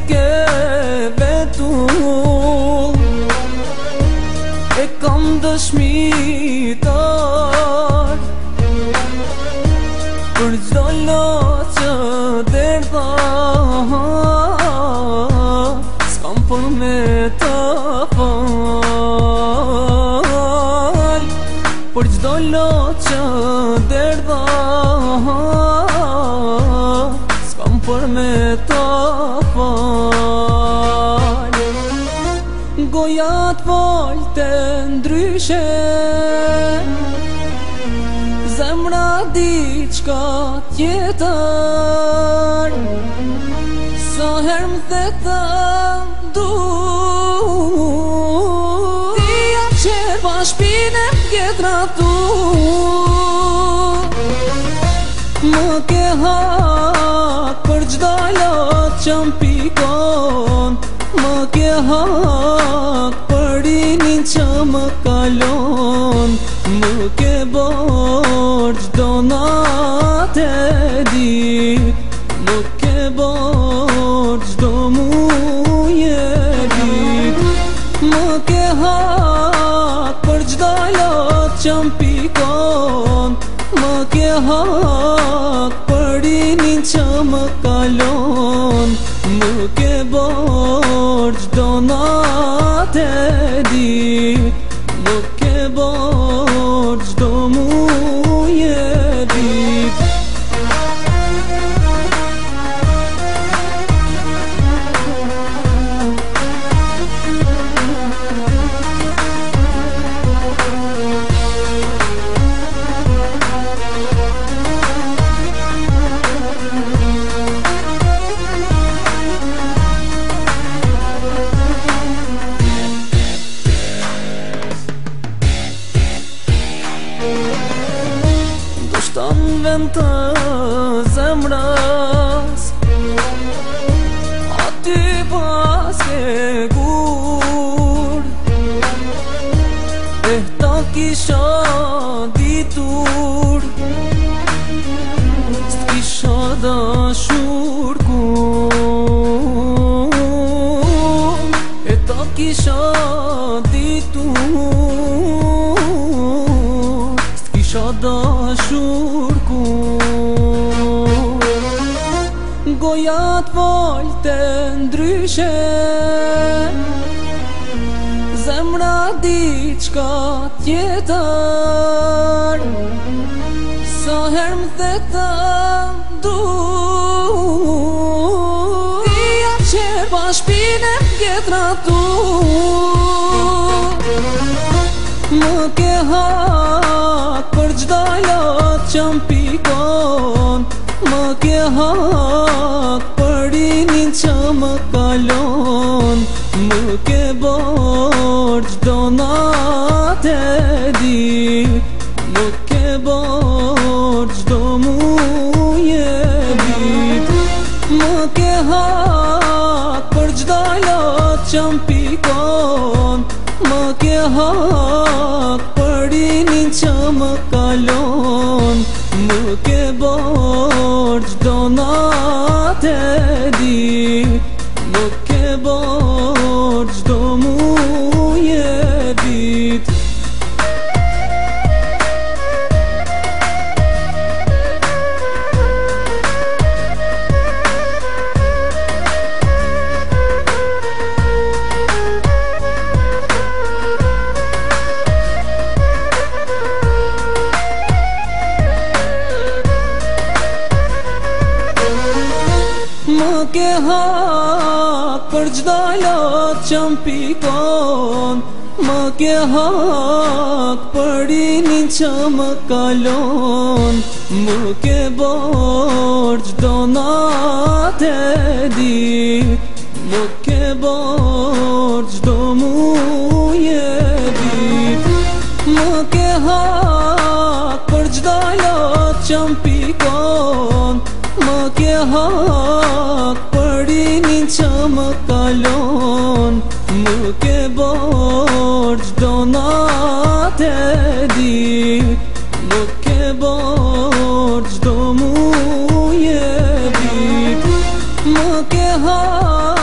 ke vetull, e kam dëshmitar për çdo lot që derdha, s'kam për me të fal, për çdo lot që derdha, s'kam për me të fal. Goja t'volte ndryshe, zemra diçka tjetër, sa her m'the të du, ti jam qerë pa shpine m'ketra tu, më ke hak për çdo lot që m'pikon, më ke hak për rinin që më kalon, më ke bërë çdo natë e dit, më ke bërë çdo muaj e dit, më ke hak për çdo lot që m'pikon, më ke hak për rinin që më kalon, më ke bërë çdo natë e dit, më ke bërë çdo muaj e dit. Ndoshta në vend të zemrës, aty pas ke gur, e ta kisha ditur, s'kisha dashur kur, e ta kisha ditur, s'kisha dashur kur. Goja t'volte ndryshe, zemra diçka tjetër, sa her m'the të du, ti jam qerë pa shpine m'ketra tu, më ke hak për çdo lot që m'pikon, më ke hak për rinin që më kalon, më ke bërë çdo natë e dit, më ke bërë çdo muaj e dit, më ke hak për çdo lot që m'pikon, më ke hak për rinin që më kalon, më ke bërë çdo natë e dit, më ke bërë çdo muaj e dit. Më ke hak për çdo lot që m'pikon, më ke hak për rinin që më kalon, më ke bërë çdo natë e dit, më ke bërë çdo muaj e dit, më ke hak për çdo lot që m'pikon, më ke hak për rinin që më kalon, më ke bërë çdo natë e dit, më ke bërë çdo muaj e dit, më ke hak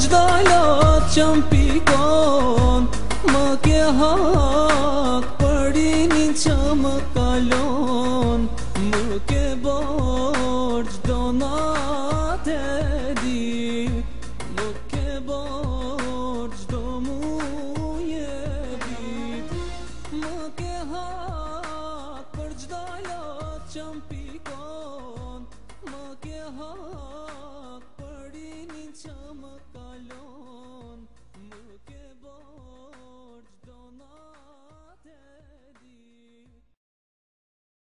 gjdo lot që m'pikon, më ke hak për rinin që më kalon. Më ke borç do nat e dit, më ke borç do muje vit. Më ke hak për gjdo lot që m'pikon, më ke hak